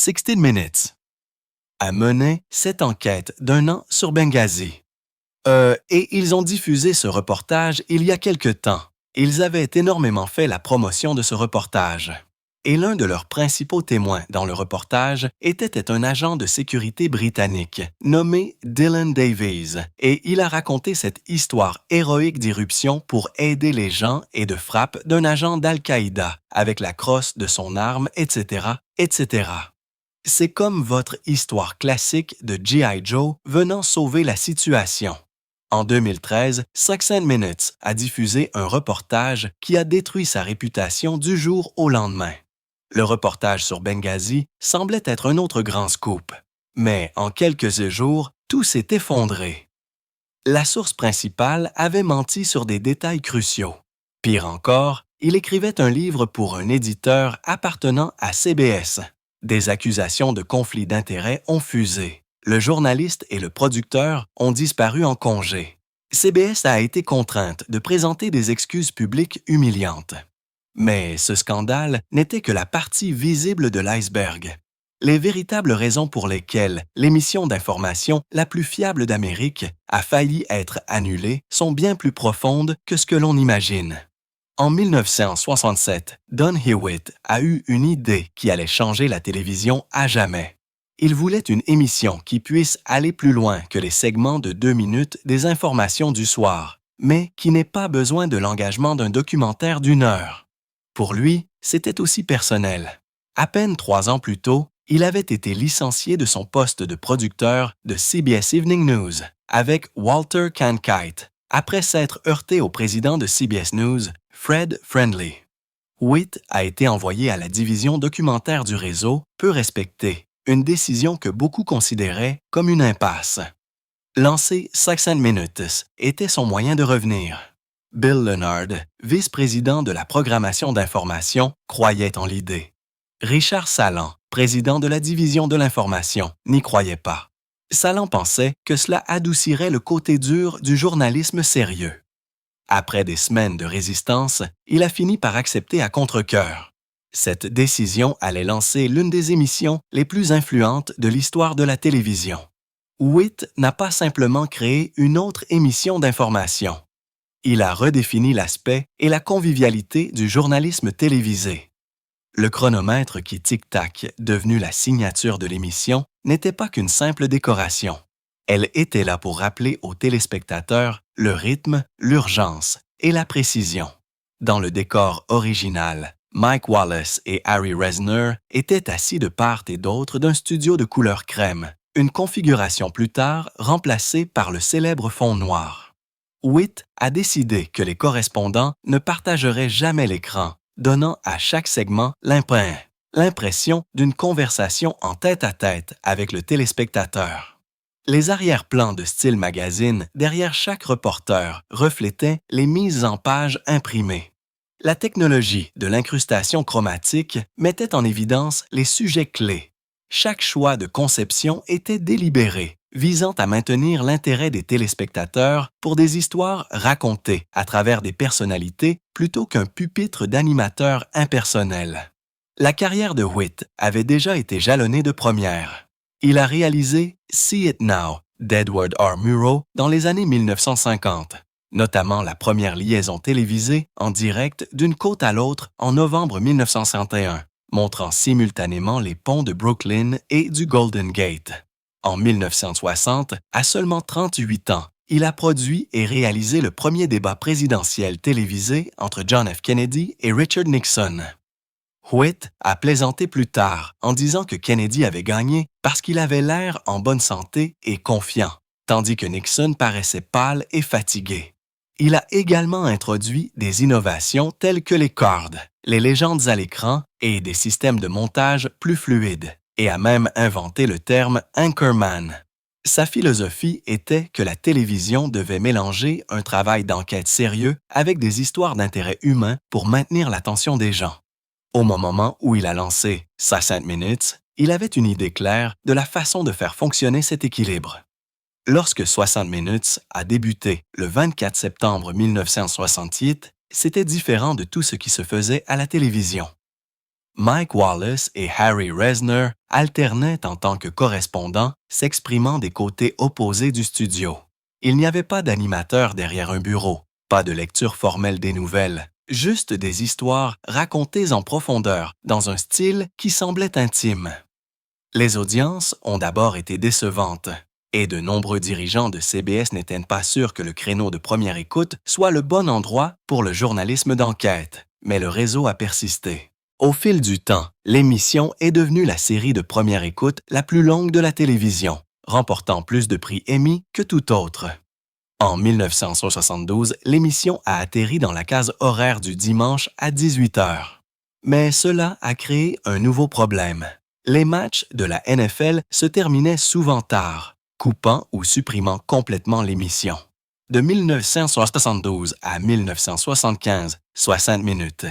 60 Minutes a mené cette enquête d'un an sur Benghazi. Et ils ont diffusé ce reportage il y a quelque temps. Ils avaient énormément fait la promotion de ce reportage. Et l'un de leurs principaux témoins dans le reportage était un agent de sécurité britannique nommé Dylan Davies, et il a raconté cette histoire héroïque d'irruption pour aider les gens et de frappe d'un agent d'Al-Qaïda avec la crosse de son arme, etc., etc. C'est comme votre histoire classique de G.I. Joe venant sauver la situation. En 2013, 60 Minutes a diffusé un reportage qui a détruit sa réputation du jour au lendemain. Le reportage sur Benghazi semblait être un autre grand scoop. Mais en quelques jours, tout s'est effondré. La source principale avait menti sur des détails cruciaux. Pire encore, il écrivait un livre pour un éditeur appartenant à CBS. Des accusations de conflit d'intérêts ont fusé. Le journaliste et le producteur ont disparu en congé. CBS a été contrainte de présenter des excuses publiques humiliantes. Mais ce scandale n'était que la partie visible de l'iceberg. Les véritables raisons pour lesquelles l'émission d'information la plus fiable d'Amérique a failli être annulée sont bien plus profondes que ce que l'on imagine. En 1967, Don Hewitt a eu une idée qui allait changer la télévision à jamais. Il voulait une émission qui puisse aller plus loin que les segments de 2 minutes des informations du soir, mais qui n'ait pas besoin de l'engagement d'un documentaire d'1 heure. Pour lui, c'était aussi personnel. À peine 3 ans plus tôt, il avait été licencié de son poste de producteur de CBS Evening News avec Walter Cronkite, après s'être heurté au président de CBS News, Fred Friendly. Witt a été envoyé à la division documentaire du réseau, peu respectée, une décision que beaucoup considéraient comme une impasse. Lancer 60 Minutes était son moyen de revenir. Bill Leonard, vice-président de la programmation d'information, croyait en l'idée. Richard Salan, président de la division de l'information, n'y croyait pas. Salan pensait que cela adoucirait le côté dur du journalisme sérieux. Après des semaines de résistance, il a fini par accepter à contre-cœur. Cette décision allait lancer l'une des émissions les plus influentes de l'histoire de la télévision. Witt n'a pas simplement créé une autre émission d'information. Il a redéfini l'aspect et la convivialité du journalisme télévisé. Le chronomètre qui tic-tac, devenu la signature de l'émission, n'était pas qu'une simple décoration. Elle était là pour rappeler aux téléspectateurs le rythme, l'urgence et la précision. Dans le décor original, Mike Wallace et Harry Reznor étaient assis de part et d'autre d'un studio de couleur crème, une configuration plus tard remplacée par le célèbre fond noir. Witt a décidé que les correspondants ne partageraient jamais l'écran, donnant à chaque segment l'impression d'une conversation en tête-à-tête avec le téléspectateur. Les arrière-plans de style magazine derrière chaque reporter reflétaient les mises en page imprimées. La technologie de l'incrustation chromatique mettait en évidence les sujets clés. Chaque choix de conception était délibéré, visant à maintenir l'intérêt des téléspectateurs pour des histoires racontées à travers des personnalités plutôt qu'un pupitre d'animateurs impersonnels. La carrière de Witt avait déjà été jalonnée de premières. Il a réalisé See It Now d'Edward R. Murrow dans les années 1950, notamment la première liaison télévisée en direct d'une côte à l'autre en novembre 1961, montrant simultanément les ponts de Brooklyn et du Golden Gate. En 1960, à seulement 38 ans, il a produit et réalisé le premier débat présidentiel télévisé entre John F. Kennedy et Richard Nixon. Witt a plaisanté plus tard en disant que Kennedy avait gagné parce qu'il avait l'air en bonne santé et confiant, tandis que Nixon paraissait pâle et fatigué. Il a également introduit des innovations telles que les cordes, les légendes à l'écran et des systèmes de montage plus fluides, et a même inventé le terme « anchorman ». Sa philosophie était que la télévision devait mélanger un travail d'enquête sérieux avec des histoires d'intérêt humain pour maintenir l'attention des gens. Au moment où il a lancé 60 Minutes, il avait une idée claire de la façon de faire fonctionner cet équilibre. Lorsque 60 Minutes a débuté le 24 septembre 1968, c'était différent de tout ce qui se faisait à la télévision. Mike Wallace et Harry Reznor alternaient en tant que correspondants, s'exprimant des côtés opposés du studio. Il n'y avait pas d'animateur derrière un bureau, pas de lecture formelle des nouvelles, juste des histoires racontées en profondeur dans un style qui semblait intime. Les audiences ont d'abord été décevantes, et de nombreux dirigeants de CBS n'étaient pas sûrs que le créneau de première écoute soit le bon endroit pour le journalisme d'enquête, mais le réseau a persisté. Au fil du temps, l'émission est devenue la série de première écoute la plus longue de la télévision, remportant plus de prix Emmy que tout autre. En 1972, l'émission a atterri dans la case horaire du dimanche à 18 heures. Mais cela a créé un nouveau problème. Les matchs de la NFL se terminaient souvent tard, coupant ou supprimant complètement l'émission. De 1972 à 1975, 60 minutes.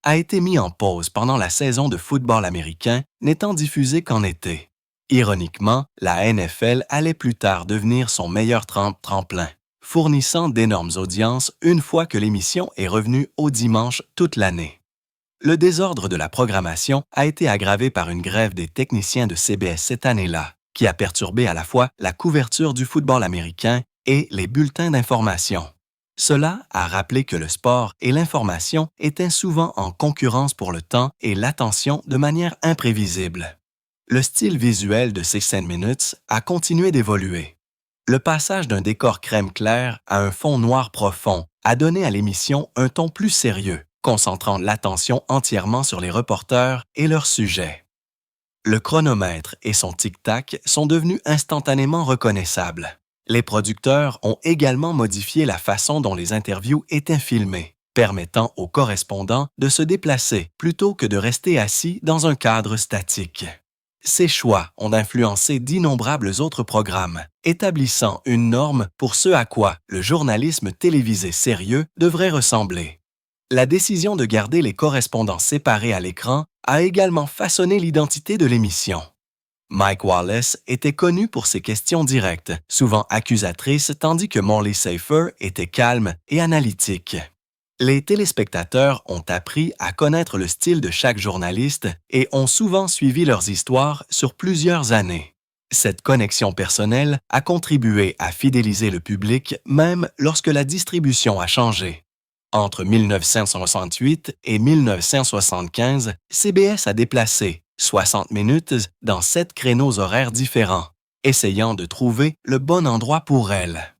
A été mis en pause pendant la saison de football américain, n'étant diffusé qu'en été. Ironiquement, la NFL allait plus tard devenir son meilleur tremplin, fournissant d'énormes audiences une fois que l'émission est revenue au dimanche toute l'année. Le désordre de la programmation a été aggravé par une grève des techniciens de CBS cette année-là, qui a perturbé à la fois la couverture du football américain et les bulletins d'information. Cela a rappelé que le sport et l'information étaient souvent en concurrence pour le temps et l'attention de manière imprévisible. Le style visuel de 60 Minutes a continué d'évoluer. Le passage d'un décor crème clair à un fond noir profond a donné à l'émission un ton plus sérieux, concentrant l'attention entièrement sur les reporters et leurs sujets. Le chronomètre et son tic-tac sont devenus instantanément reconnaissables. Les producteurs ont également modifié la façon dont les interviews étaient filmées, permettant aux correspondants de se déplacer plutôt que de rester assis dans un cadre statique. Ces choix ont influencé d'innombrables autres programmes, établissant une norme pour ce à quoi le journalisme télévisé sérieux devrait ressembler. La décision de garder les correspondants séparés à l'écran a également façonné l'identité de l'émission. Mike Wallace était connu pour ses questions directes, souvent accusatrices, tandis que Morley Safer était calme et analytique. Les téléspectateurs ont appris à connaître le style de chaque journaliste et ont souvent suivi leurs histoires sur plusieurs années. Cette connexion personnelle a contribué à fidéliser le public même lorsque la distribution a changé. Entre 1968 et 1975, CBS a déplacé 60 minutes dans 7 créneaux horaires différents, essayant de trouver le bon endroit pour elle.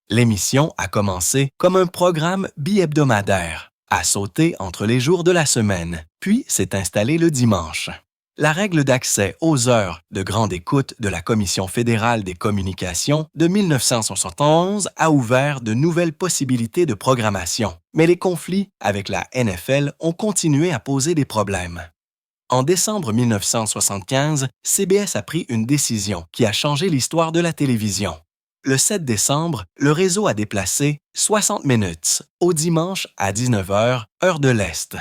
L'émission a commencé comme un programme bi-hebdomadaire, a sauté entre les jours de la semaine, puis s'est installé le dimanche. La règle d'accès aux heures de grande écoute de la Commission fédérale des communications de 1971 a ouvert de nouvelles possibilités de programmation, mais les conflits avec la NFL ont continué à poser des problèmes. En décembre 1975, CBS a pris une décision qui a changé l'histoire de la télévision. Le 7 décembre, le réseau a déplacé 60 minutes au dimanche à 19 h, heure de l'Est.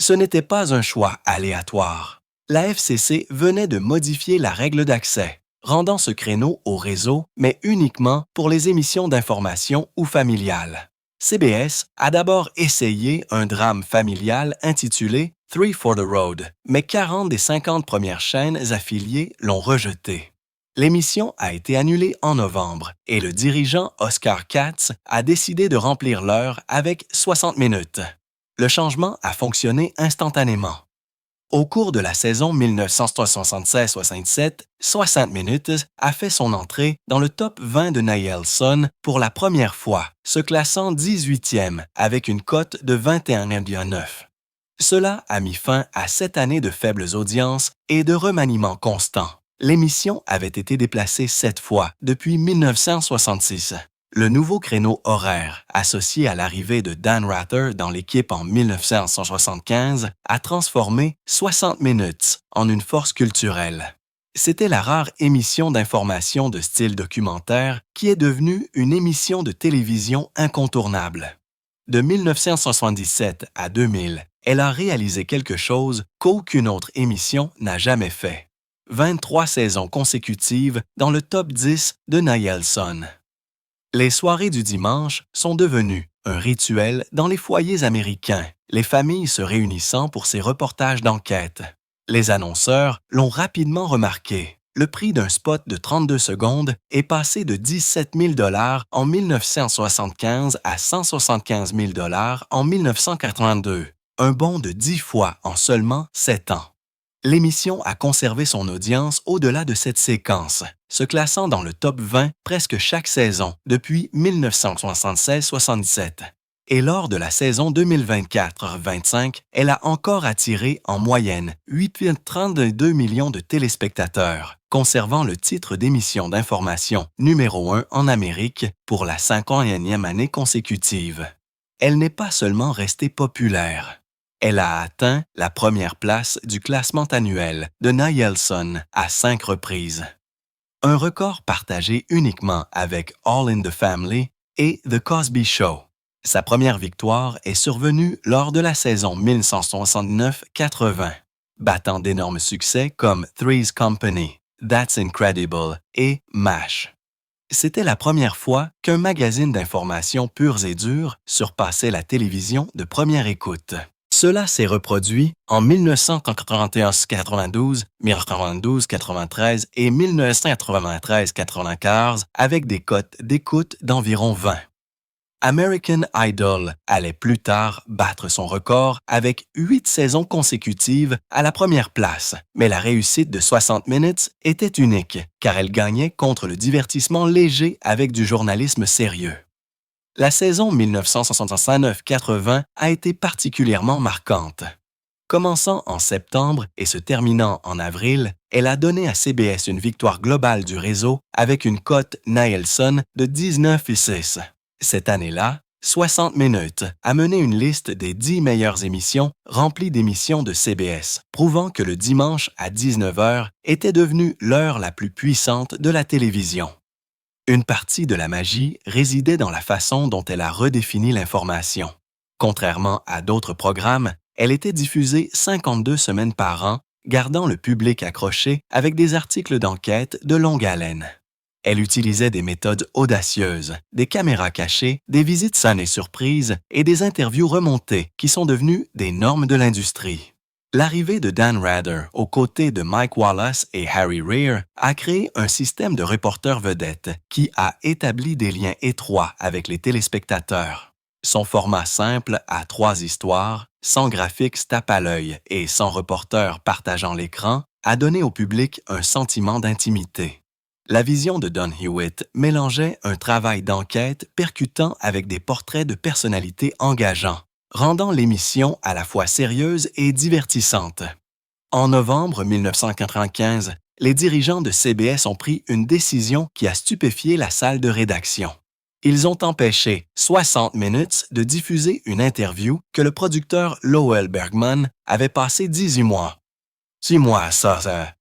Ce n'était pas un choix aléatoire. La FCC venait de modifier la règle d'accès, rendant ce créneau au réseau, mais uniquement pour les émissions d'information ou familiales. CBS a d'abord essayé un drame familial intitulé Three for the Road, mais 40 des 50 premières chaînes affiliées l'ont rejeté. L'émission a été annulée en novembre et le dirigeant Oscar Katz a décidé de remplir l'heure avec 60 minutes. Le changement a fonctionné instantanément. Au cours de la saison 1976-77, 60 minutes a fait son entrée dans le top 20 de Nielsen pour la première fois, se classant 18e avec une cote de 21,9. Cela a mis fin à 7 années de faibles audiences et de remaniements constants. L'émission avait été déplacée 7 fois depuis 1966. Le nouveau créneau horaire, associé à l'arrivée de Dan Rather dans l'équipe en 1975, a transformé 60 minutes en une force culturelle. C'était la rare émission d'information de style documentaire qui est devenue une émission de télévision incontournable. De 1977 à 2000, elle a réalisé quelque chose qu'aucune autre émission n'a jamais fait. 23 saisons consécutives dans le top 10 de Nielsen. Les soirées du dimanche sont devenues un rituel dans les foyers américains, les familles se réunissant pour ces reportages d'enquête. Les annonceurs l'ont rapidement remarqué. Le prix d'un spot de 32 secondes est passé de 17 000 $ en 1975 à 175 000 $ en 1982, un bond de 10 fois en seulement 7 ans. L'émission a conservé son audience au-delà de cette séquence, se classant dans le top 20 presque chaque saison depuis 1976-77. Et lors de la saison 2024-25, elle a encore attiré en moyenne 8,32 millions de téléspectateurs, conservant le titre d'émission d'information numéro 1 en Amérique pour la 51e année consécutive. Elle n'est pas seulement restée populaire. Elle a atteint la première place du classement annuel de Nielsen à 5 reprises. Un record partagé uniquement avec All in the Family et The Cosby Show. Sa première victoire est survenue lors de la saison 1969-80, battant d'énormes succès comme Three's Company, That's Incredible et MASH. C'était la première fois qu'un magazine d'information purs et durs surpassait la télévision de première écoute. Cela s'est reproduit en 1991-92, 1992-93 et 1993-94 avec des cotes d'écoute d'environ 20. American Idol allait plus tard battre son record avec 8 saisons consécutives à la première place, mais la réussite de 60 Minutes était unique car elle gagnait contre le divertissement léger avec du journalisme sérieux. La saison 1969-80 a été particulièrement marquante. Commençant en septembre et se terminant en avril, elle a donné à CBS une victoire globale du réseau avec une cote Nielsen de 19,6. Cette année-là, 60 Minutes a mené une liste des 10 meilleures émissions remplies d'émissions de CBS, prouvant que le dimanche à 19h était devenu l'heure la plus puissante de la télévision. Une partie de la magie résidait dans la façon dont elle a redéfini l'information. Contrairement à d'autres programmes, elle était diffusée 52 semaines par an, gardant le public accroché avec des articles d'enquête de longue haleine. Elle utilisait des méthodes audacieuses, des caméras cachées, des visites saines et surprises et des interviews remontées qui sont devenues des normes de l'industrie. L'arrivée de Dan Rather aux côtés de Mike Wallace et Harry Reer a créé un système de reporters vedettes qui a établi des liens étroits avec les téléspectateurs. Son format simple à 3 histoires, sans graphiques tape à l'œil et sans reporter partageant l'écran, a donné au public un sentiment d'intimité. La vision de Don Hewitt mélangeait un travail d'enquête percutant avec des portraits de personnalités engageants, rendant l'émission à la fois sérieuse et divertissante. En novembre 1995, les dirigeants de CBS ont pris une décision qui a stupéfié la salle de rédaction. Ils ont empêché 60 Minutes de diffuser une interview que le producteur Lowell Bergman avait passé 18 mois. 6 mois, ça.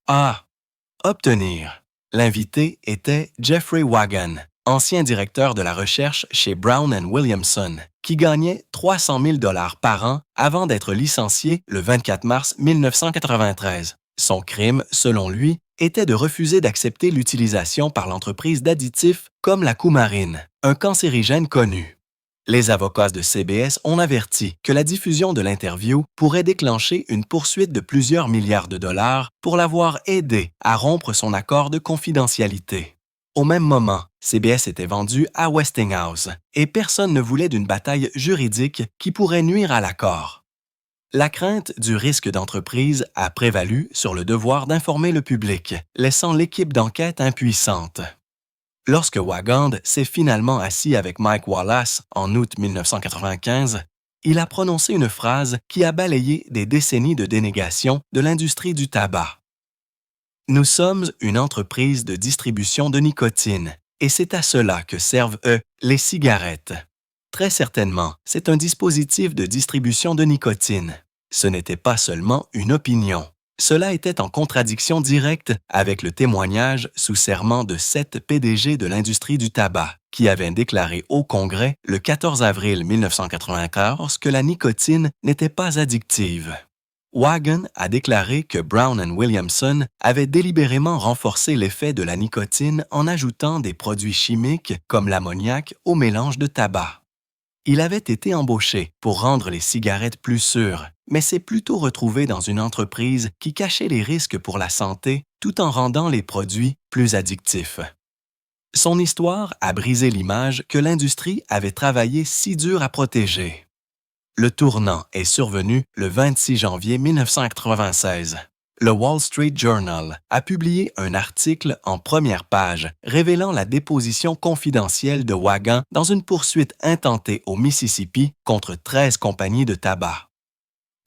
Obtenir. L'invité était Jeffrey Wagon, ancien directeur de la recherche chez Brown & Williamson, qui gagnait 300 000 $ par an avant d'être licencié le 24 mars 1993. Son crime, selon lui, était de refuser d'accepter l'utilisation par l'entreprise d'additifs comme la coumarine, un cancérigène connu. Les avocats de CBS ont averti que la diffusion de l'interview pourrait déclencher une poursuite de plusieurs milliards de dollars pour l'avoir aidé à rompre son accord de confidentialité. Au même moment, CBS était vendu à Westinghouse et personne ne voulait d'une bataille juridique qui pourrait nuire à l'accord. La crainte du risque d'entreprise a prévalu sur le devoir d'informer le public, laissant l'équipe d'enquête impuissante. Lorsque Wagand s'est finalement assis avec Mike Wallace en août 1995, il a prononcé une phrase qui a balayé des décennies de dénégation de l'industrie du tabac. « Nous sommes une entreprise de distribution de nicotine, et c'est à cela que servent, les cigarettes. Très certainement, c'est un dispositif de distribution de nicotine. Ce n'était pas seulement une opinion. Cela était en contradiction directe avec le témoignage sous serment de 7 PDG de l'industrie du tabac, qui avaient déclaré au Congrès le 14 avril 1994 que la nicotine n'était pas addictive. Wagon a déclaré que Brown & Williamson avait délibérément renforcé l'effet de la nicotine en ajoutant des produits chimiques comme l'ammoniac au mélange de tabac. Il avait été embauché pour rendre les cigarettes plus sûres, mais s'est plutôt retrouvé dans une entreprise qui cachait les risques pour la santé tout en rendant les produits plus addictifs. Son histoire a brisé l'image que l'industrie avait travaillé si dur à protéger. Le tournant est survenu le 26 janvier 1996. Le Wall Street Journal a publié un article en première page révélant la déposition confidentielle de Wagon dans une poursuite intentée au Mississippi contre 13 compagnies de tabac.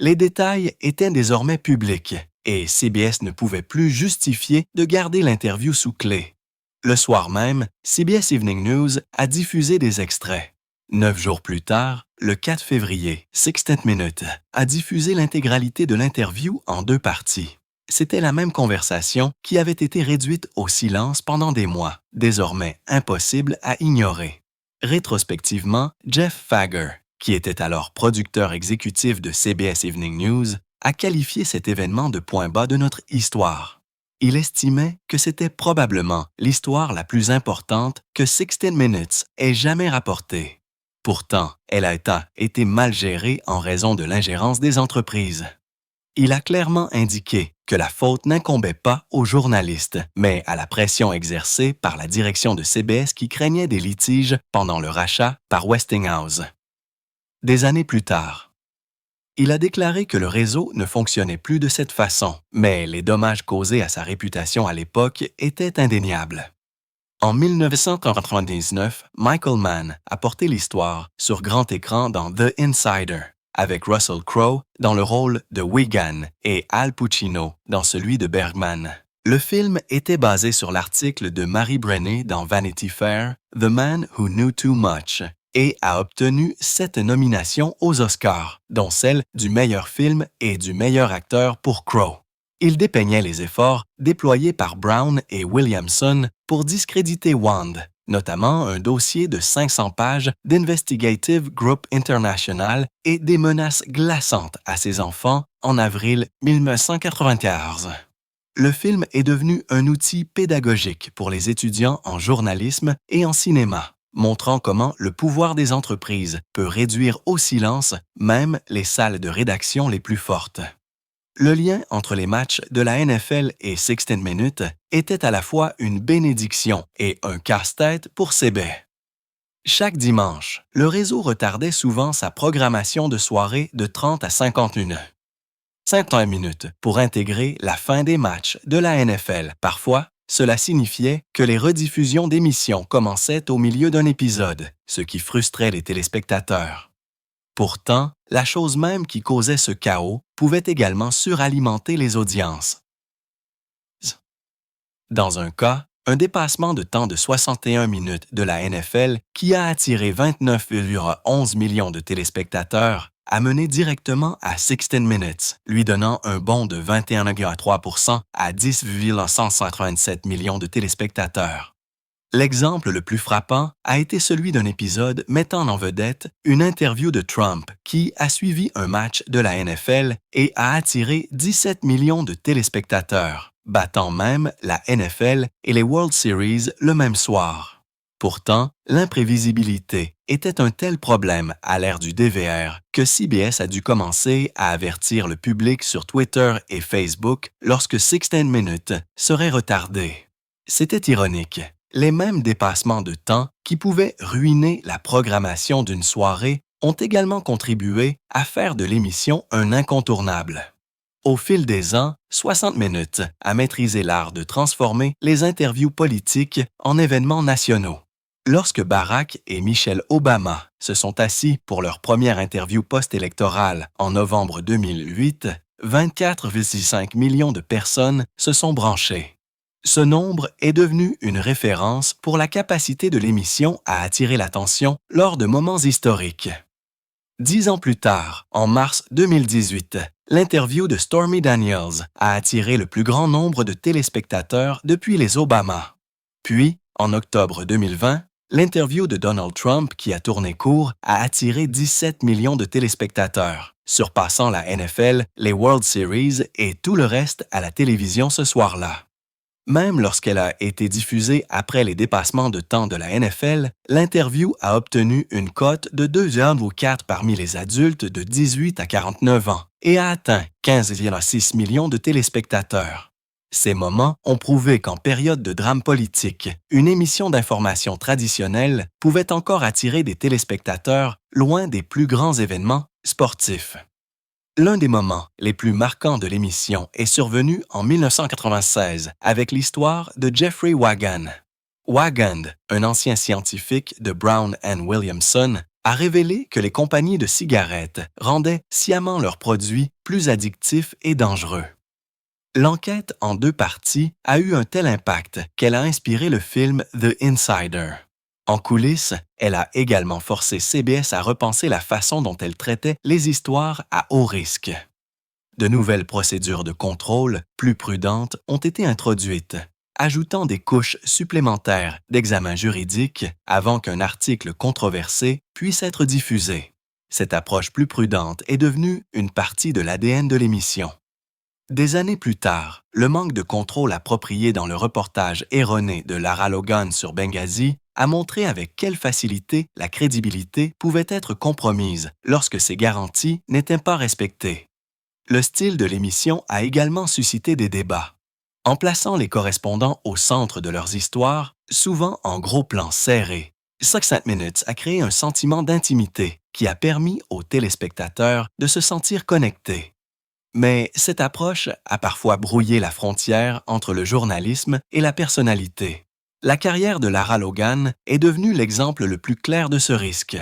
Les détails étaient désormais publics et CBS ne pouvait plus justifier de garder l'interview sous clé. Le soir même, CBS Evening News a diffusé des extraits. 9 jours plus tard, le 4 février, 60 Minutes a diffusé l'intégralité de l'interview en 2 parties. C'était la même conversation qui avait été réduite au silence pendant des mois, désormais impossible à ignorer. Rétrospectivement, Jeff Fager, qui était alors producteur exécutif de CBS Evening News, a qualifié cet événement de point bas de notre histoire. Il estimait que c'était probablement l'histoire la plus importante que 60 Minutes ait jamais rapportée. Pourtant, elle a été mal gérée en raison de l'ingérence des entreprises. Il a clairement indiqué que la faute n'incombait pas aux journalistes, mais à la pression exercée par la direction de CBS qui craignait des litiges pendant le rachat par Westinghouse. Des années plus tard, il a déclaré que le réseau ne fonctionnait plus de cette façon, mais les dommages causés à sa réputation à l'époque étaient indéniables. En 1999, Michael Mann a porté l'histoire sur grand écran dans The Insider, avec Russell Crowe dans le rôle de Wigan et Al Pacino dans celui de Bergman. Le film était basé sur l'article de Mary Brennan dans Vanity Fair, The Man Who Knew Too Much, et a obtenu 7 nominations aux Oscars, dont celle du meilleur film et du meilleur acteur pour Crowe. Il dépeignait les efforts déployés par Brown et Williamson pour discréditer Wand, notamment un dossier de 500 pages d'Investigative Group International et des menaces glaçantes à ses enfants en avril 1994. Le film est devenu un outil pédagogique pour les étudiants en journalisme et en cinéma, montrant comment le pouvoir des entreprises peut réduire au silence même les salles de rédaction les plus fortes. Le lien entre les matchs de la NFL et 60 Minutes était à la fois une bénédiction et un casse-tête pour CBS. Chaque dimanche, le réseau retardait souvent sa programmation de soirée de 30 à 51 minutes pour intégrer la fin des matchs de la NFL. Parfois, cela signifiait que les rediffusions d'émissions commençaient au milieu d'un épisode, ce qui frustrait les téléspectateurs. Pourtant, la chose même qui causait ce chaos pouvait également suralimenter les audiences. Dans un cas, un dépassement de temps de 61 minutes de la NFL qui a attiré 29,11 millions de téléspectateurs a mené directement à 60 Minutes, lui donnant un bond de 21,3% à 10,187 millions de téléspectateurs. L'exemple le plus frappant a été celui d'un épisode mettant en vedette une interview de Trump qui a suivi un match de la NFL et a attiré 17 millions de téléspectateurs, battant même la NFL et les World Series le même soir. Pourtant, l'imprévisibilité était un tel problème à l'ère du DVR que CBS a dû commencer à avertir le public sur Twitter et Facebook lorsque 60 Minutes serait retardé. C'était ironique. Les mêmes dépassements de temps qui pouvaient ruiner la programmation d'une soirée ont également contribué à faire de l'émission un incontournable. Au fil des ans, 60 Minutes a maîtrisé l'art de transformer les interviews politiques en événements nationaux. Lorsque Barack et Michelle Obama se sont assis pour leur première interview post-électorale en novembre 2008, 24,5 millions de personnes se sont branchées. Ce nombre est devenu une référence pour la capacité de l'émission à attirer l'attention lors de moments historiques. 10 ans plus tard, en mars 2018, l'interview de Stormy Daniels a attiré le plus grand nombre de téléspectateurs depuis les Obama. Puis, en octobre 2020, l'interview de Donald Trump qui a tourné court a attiré 17 millions de téléspectateurs, surpassant la NFL, les World Series et tout le reste à la télévision ce soir-là. Même lorsqu'elle a été diffusée après les dépassements de temps de la NFL, l'interview a obtenu une cote de 2,4 parmi les adultes de 18 à 49 ans et a atteint 15,6 millions de téléspectateurs. Ces moments ont prouvé qu'en période de drame politique, une émission d'information traditionnelle pouvait encore attirer des téléspectateurs loin des plus grands événements sportifs. L'un des moments les plus marquants de l'émission est survenu en 1996 avec l'histoire de Jeffrey Wagand. Wagand, un ancien scientifique de Brown and Williamson, a révélé que les compagnies de cigarettes rendaient sciemment leurs produits plus addictifs et dangereux. L'enquête en 2 parties a eu un tel impact qu'elle a inspiré le film The Insider. En coulisses, elle a également forcé CBS à repenser la façon dont elle traitait les histoires à haut risque. De nouvelles procédures de contrôle, plus prudentes, ont été introduites, ajoutant des couches supplémentaires d'examen juridique avant qu'un article controversé puisse être diffusé. Cette approche plus prudente est devenue une partie de l'ADN de l'émission. Des années plus tard, le manque de contrôle approprié dans le reportage erroné de Lara Logan sur Benghazi a montré avec quelle facilité la crédibilité pouvait être compromise lorsque ces garanties n'étaient pas respectées. Le style de l'émission a également suscité des débats. En plaçant les correspondants au centre de leurs histoires, souvent en gros plans serrés, 60 Minutes a créé un sentiment d'intimité qui a permis aux téléspectateurs de se sentir connectés. Mais cette approche a parfois brouillé la frontière entre le journalisme et la personnalité. La carrière de Lara Logan est devenue l'exemple le plus clair de ce risque.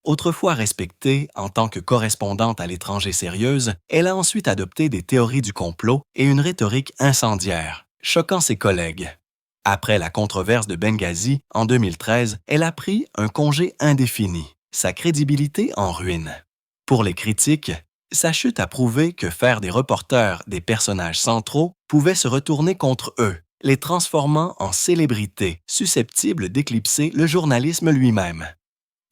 Autrefois respectée en tant que correspondante à l'étranger sérieuse, elle a ensuite adopté des théories du complot et une rhétorique incendiaire, choquant ses collègues. Après la controverse de Benghazi, en 2013, elle a pris un congé indéfini, sa crédibilité en ruine. Pour les critiques, sa chute a prouvé que faire des reporters des personnages centraux pouvait se retourner contre eux, les transformant en célébrités susceptibles d'éclipser le journalisme lui-même.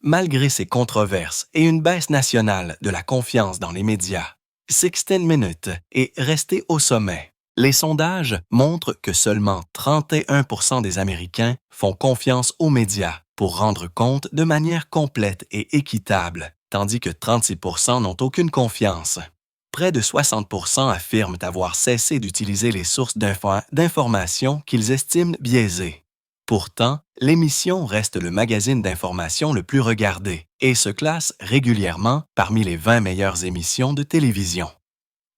Malgré ces controverses et une baisse nationale de la confiance dans les médias, 60 Minutes est resté au sommet. Les sondages montrent que seulement 31% des Américains font confiance aux médias pour rendre compte de manière complète et équitable, tandis que 36% n'ont aucune confiance. Près de 60% affirment avoir cessé d'utiliser les sources d'informations qu'ils estiment biaisées. Pourtant, l'émission reste le magazine d'information le plus regardé et se classe régulièrement parmi les 20 meilleures émissions de télévision.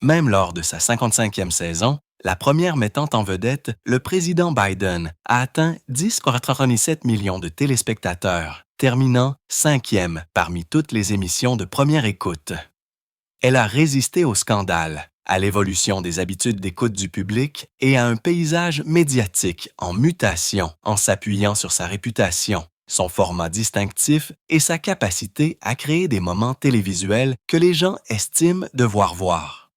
Même lors de sa 55e saison, la première mettant en vedette le président Biden a atteint 10,37 millions de téléspectateurs, terminant 5e parmi toutes les émissions de première écoute. Elle a résisté au scandale, à l'évolution des habitudes d'écoute du public et à un paysage médiatique en mutation en s'appuyant sur sa réputation, son format distinctif et sa capacité à créer des moments télévisuels que les gens estiment devoir voir.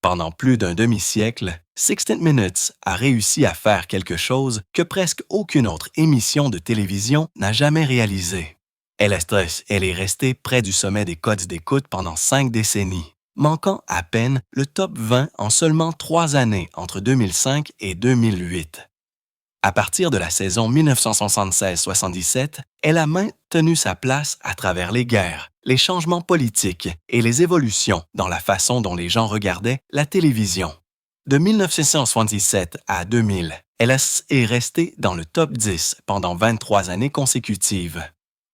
Pendant plus d'un demi-siècle, 60 Minutes a réussi à faire quelque chose que presque aucune autre émission de télévision n'a jamais réalisé. Elle est restée près du sommet des codes d'écoute pendant 5 décennies, manquant à peine le top 20 en seulement 3 années entre 2005 et 2008. À partir de la saison 1976-77, elle a maintenu sa place à travers les guerres, les changements politiques et les évolutions dans la façon dont les gens regardaient la télévision. De 1977 à 2000, elle est restée dans le top 10 pendant 23 années consécutives.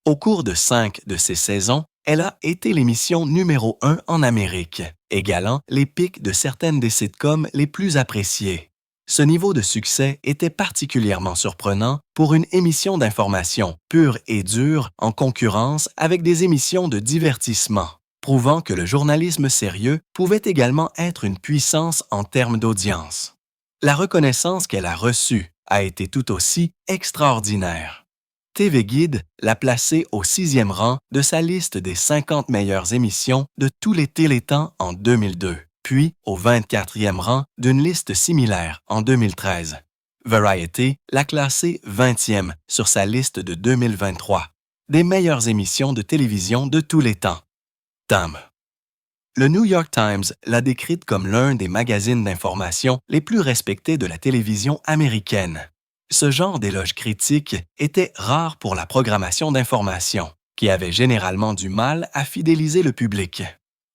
Au cours de 5 de ces saisons, elle a été l'émission numéro 1 en Amérique, égalant les pics de certaines des sitcoms les plus appréciées. Ce niveau de succès était particulièrement surprenant pour une émission d'information pure et dure en concurrence avec des émissions de divertissement, prouvant que le journalisme sérieux pouvait également être une puissance en termes d'audience. La reconnaissance qu'elle a reçue a été tout aussi extraordinaire. TV Guide l'a placée au 6e rang de sa liste des 50 meilleures émissions de tous les télétemps en 2002, puis au 24e rang d'une liste similaire en 2013. Variety l'a classée 20e sur sa liste de 2023, des meilleures émissions de télévision de tous les temps. Tam. Le New York Times l'a décrite comme l'un des magazines d'information les plus respectés de la télévision américaine. Ce genre d'éloge critique était rare pour la programmation d'information, qui avait généralement du mal à fidéliser le public.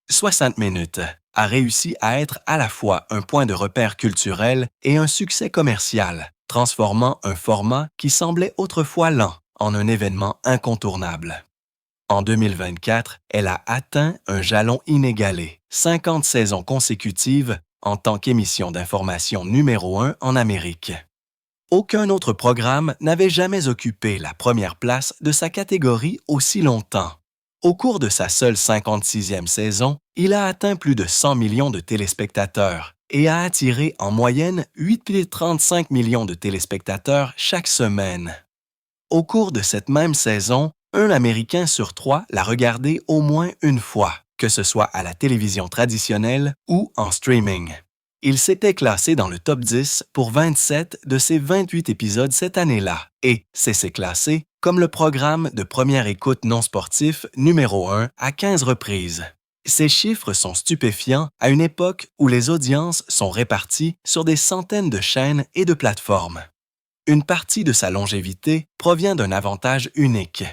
60 minutes a réussi à être à la fois un point de repère culturel et un succès commercial, transformant un format qui semblait autrefois lent en un événement incontournable. En 2024, elle a atteint un jalon inégalé, 50 saisons consécutives en tant qu'émission d'information numéro 1 en Amérique. Aucun autre programme n'avait jamais occupé la première place de sa catégorie aussi longtemps. Au cours de sa seule 56e saison, il a atteint plus de 100 millions de téléspectateurs et a attiré en moyenne 8,35 millions de téléspectateurs chaque semaine. Au cours de cette même saison, un Américain sur 3 l'a regardé au moins une fois, que ce soit à la télévision traditionnelle ou en streaming. Il s'était classé dans le top 10 pour 27 de ses 28 épisodes cette année-là et s'est classé comme le programme de première écoute non sportif numéro 1 à 15 reprises. Ces chiffres sont stupéfiants à une époque où les audiences sont réparties sur des centaines de chaînes et de plateformes. Une partie de sa longévité provient d'un avantage unique.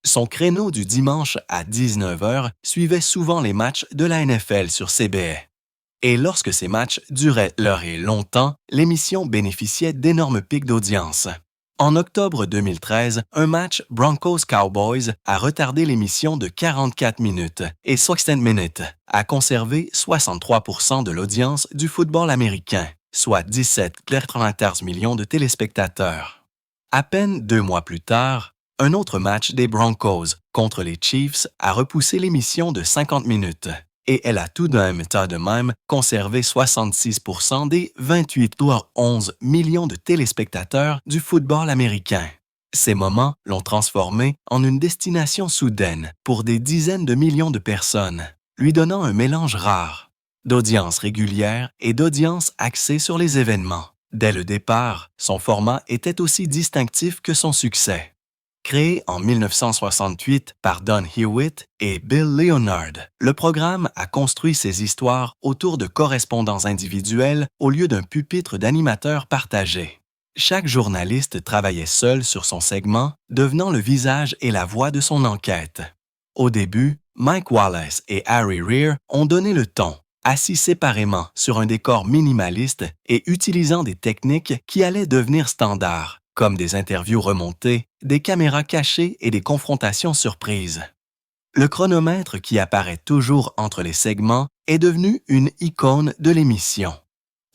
Son créneau du dimanche à 19h suivait souvent les matchs de la NFL sur CBS. Et lorsque ces matchs duraient l'heure et longtemps, l'émission bénéficiait d'énormes pics d'audience. En octobre 2013, un match Broncos-Cowboys a retardé l'émission de 44 minutes et 60 minutes a conservé 63% de l'audience du football américain, soit 17,94 millions de téléspectateurs. À peine 2 mois plus tard, un autre match des Broncos contre les Chiefs a repoussé l'émission de 50 minutes et elle a tout d'un tas de même conservé 66% des 28,11 millions de téléspectateurs du football américain. Ces moments l'ont transformé en une destination soudaine pour des dizaines de millions de personnes, lui donnant un mélange rare d'audience régulière et d'audience axée sur les événements. Dès le départ, son format était aussi distinctif que son succès. Créé en 1968 par Don Hewitt et Bill Leonard, le programme a construit ses histoires autour de correspondants individuels au lieu d'un pupitre d'animateurs partagés. Chaque journaliste travaillait seul sur son segment, devenant le visage et la voix de son enquête. Au début, Mike Wallace et Harry Rear ont donné le ton, assis séparément sur un décor minimaliste et utilisant des techniques qui allaient devenir standards, comme des interviews remontées, des caméras cachées et des confrontations surprises. Le chronomètre qui apparaît toujours entre les segments est devenu une icône de l'émission.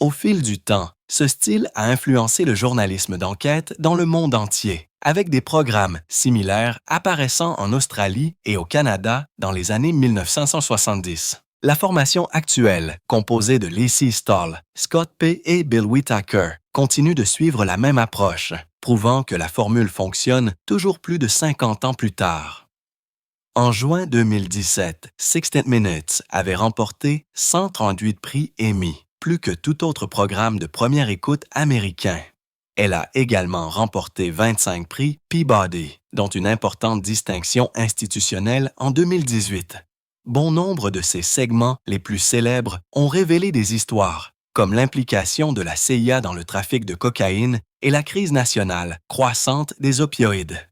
Au fil du temps, ce style a influencé le journalisme d'enquête dans le monde entier, avec des programmes similaires apparaissant en Australie et au Canada dans les années 1970. La formation actuelle, composée de Lacey Stahl, Scott P. et Bill Whitaker, continue de suivre la même approche, prouvant que la formule fonctionne toujours plus de 50 ans plus tard. En juin 2017, 60 Minutes avait remporté 138 prix Emmy, plus que tout autre programme de première écoute américain. Elle a également remporté 25 prix Peabody, dont une importante distinction institutionnelle en 2018. Bon nombre de ses segments les plus célèbres ont révélé des histoires, comme l'implication de la CIA dans le trafic de cocaïne et la crise nationale croissante des opioïdes.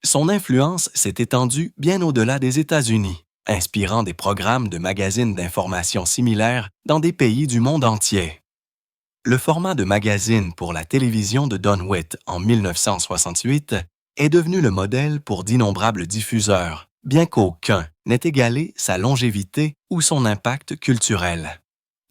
Son influence s'est étendue bien au-delà des États-Unis, inspirant des programmes de magazines d'information similaires dans des pays du monde entier. Le format de magazine pour la télévision de Don Witt en 1968 est devenu le modèle pour d'innombrables diffuseurs, bien qu'aucun n'ait égalé sa longévité ou son impact culturel.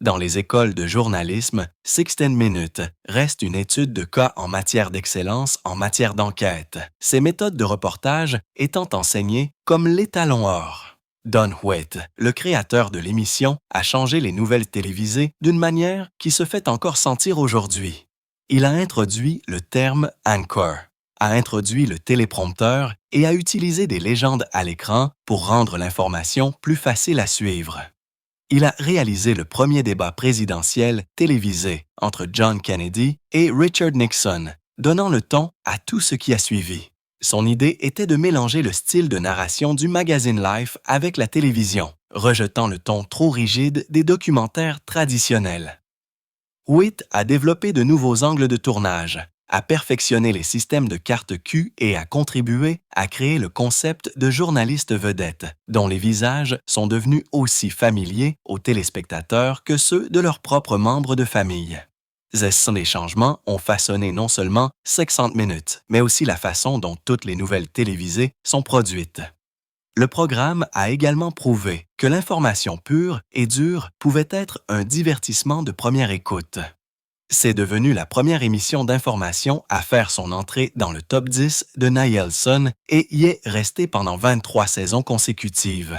Dans les écoles de journalisme, 60 Minutes reste une étude de cas en matière d'excellence en matière d'enquête, ses méthodes de reportage étant enseignées comme l'étalon or. Don Witt, le créateur de l'émission, a changé les nouvelles télévisées d'une manière qui se fait encore sentir aujourd'hui. Il a introduit le terme « anchor », a introduit le téléprompteur et a utilisé des légendes à l'écran pour rendre l'information plus facile à suivre. Il a réalisé le premier débat présidentiel télévisé entre John Kennedy et Richard Nixon, donnant le ton à tout ce qui a suivi. Son idée était de mélanger le style de narration du magazine Life avec la télévision, rejetant le ton trop rigide des documentaires traditionnels. Witt a développé de nouveaux angles de tournage, a perfectionné les systèmes de carte Q et a contribué à créer le concept de journaliste vedette, dont les visages sont devenus aussi familiers aux téléspectateurs que ceux de leurs propres membres de famille. Ces changements ont façonné non seulement 60 minutes, mais aussi la façon dont toutes les nouvelles télévisées sont produites. Le programme a également prouvé que l'information pure et dure pouvait être un divertissement de première écoute. C'est devenu la première émission d'information à faire son entrée dans le top 10 de Nielsen et y est restée pendant 23 saisons consécutives.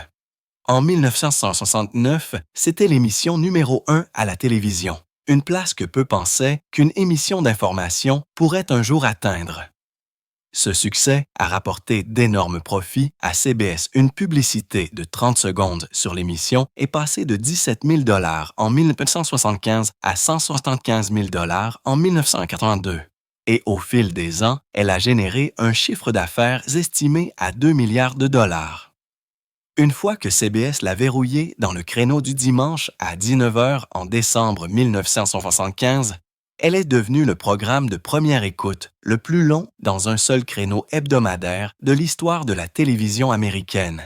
En 1969, c'était l'émission numéro 1 à la télévision, une place que peu pensaient qu'une émission d'information pourrait un jour atteindre. Ce succès a rapporté d'énormes profits à CBS. Une publicité de 30 secondes sur l'émission est passée de 17 000 $ en 1975 à 175 000 $ en 1982. Et au fil des ans, elle a généré un chiffre d'affaires estimé à 2 milliards de dollars. Une fois que CBS l'a verrouillé dans le créneau du dimanche à 19 h en décembre 1975, elle est devenue le programme de première écoute le plus long dans un seul créneau hebdomadaire de l'histoire de la télévision américaine.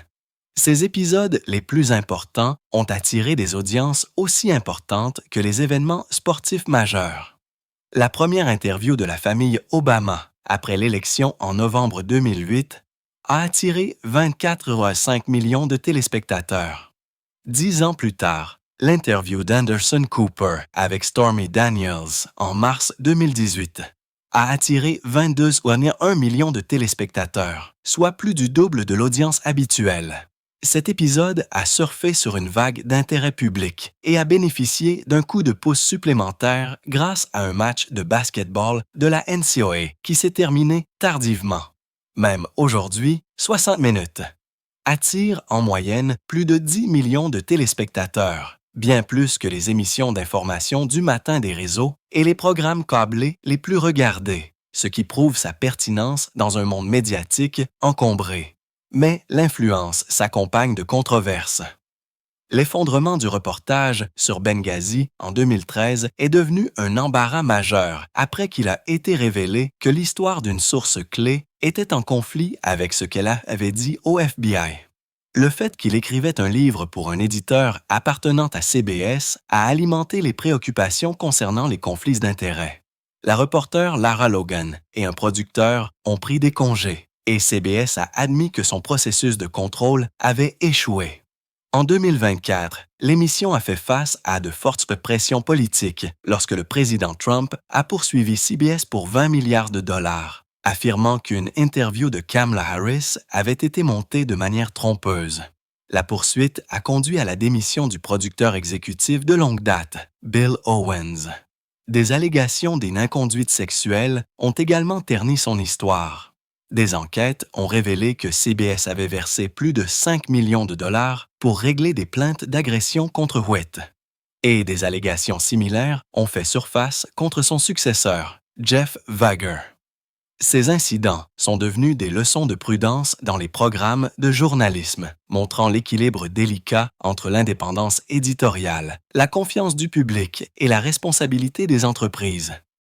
Ses épisodes les plus importants ont attiré des audiences aussi importantes que les événements sportifs majeurs. La première interview de la famille Obama après l'élection en novembre 2008 a attiré 24,5 millions de téléspectateurs. 10 ans plus tard, l'interview d'Anderson Cooper avec Stormy Daniels en mars 2018 a attiré 22,1 millions de téléspectateurs, soit plus du double de l'audience habituelle. Cet épisode a surfé sur une vague d'intérêt public et a bénéficié d'un coup de pouce supplémentaire grâce à un match de basketball de la NCAA qui s'est terminé tardivement. Même aujourd'hui, 60 minutes attire en moyenne plus de 10 millions de téléspectateurs, bien plus que les émissions d'information du matin des réseaux et les programmes câblés les plus regardés, ce qui prouve sa pertinence dans un monde médiatique encombré. Mais l'influence s'accompagne de controverses. L'effondrement du reportage sur Benghazi en 2013 est devenu un embarras majeur après qu'il a été révélé que l'histoire d'une source clé était en conflit avec ce qu'elle avait dit au FBI. Le fait qu'il écrivait un livre pour un éditeur appartenant à CBS a alimenté les préoccupations concernant les conflits d'intérêts. La reporter Lara Logan et un producteur ont pris des congés et CBS a admis que son processus de contrôle avait échoué. En 2024, l'émission a fait face à de fortes pressions politiques lorsque le président Trump a poursuivi CBS pour 20 milliards de dollars, affirmant qu'une interview de Kamala Harris avait été montée de manière trompeuse. La poursuite a conduit à la démission du producteur exécutif de longue date, Bill Owens. Des allégations d'inconduite sexuelle ont également terni son histoire. Des enquêtes ont révélé que CBS avait versé plus de 5 millions de dollars pour régler des plaintes d'agression contre Witt. Et des allégations similaires ont fait surface contre son successeur, Jeff Wagner. Ces incidents sont devenus des leçons de prudence dans les programmes de journalisme, montrant l'équilibre délicat entre l'indépendance éditoriale, la confiance du public et la responsabilité des entreprises.